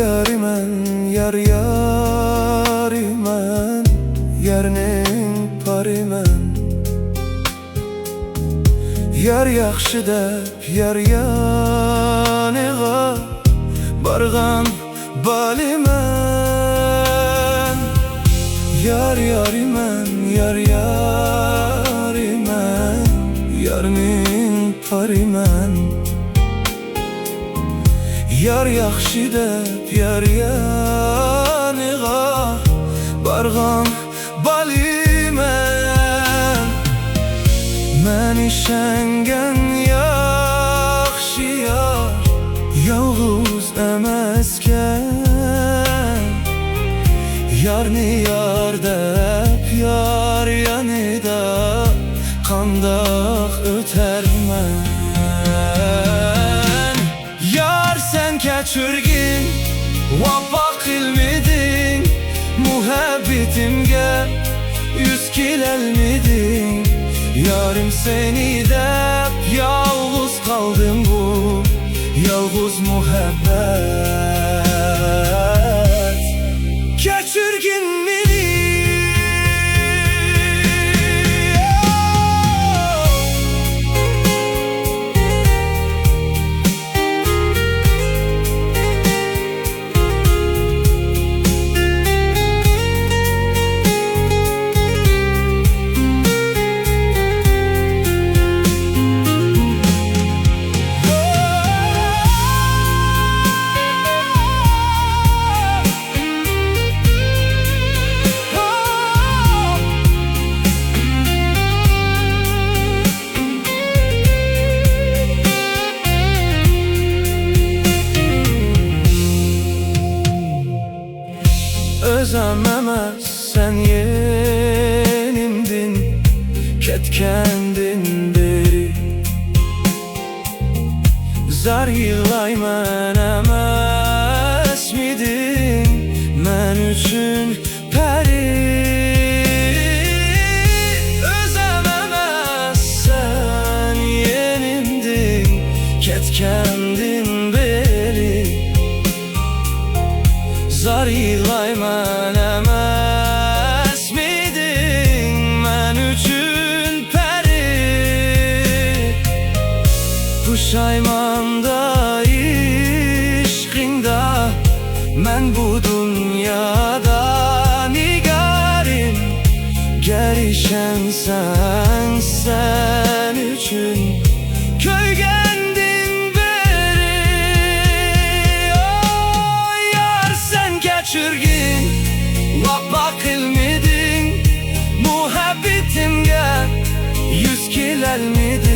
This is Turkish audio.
yarimen, yar yarimen, yerning parimen. Yar yaxshi deb yar yoniga bargan baliman. Yar yarimen, yar yarimen, yerning parimen. Yar yaxshi deb yar yoniga bargan baliman. Men ishongan yaxshi yar yolg'iz emaskan. Yarni yar deb yar yanida qandoq o'tarman. Yar sen kechirgin, vafo qilmading, muhabbetimga yuz kelolmading. Yarim seni deb yalğız kaldım, bu yalğız muhabbet. Keçirgin beni. Özüm emas sen yenimdin, ketkendin beri. Zar yığlayman emas midin, men üçün peri. Özüm emas sen yenimdin, ketkendin beri. Zar yığlayman emas midin, men üçün peri. Pushaymanda ishqingda, men bu dünyada nigarim. Ger ishonsan sen üçün köygendin beri. Oh yar sen kechirgin, vafo qilmading, muhabbetimga yuz kelolmading.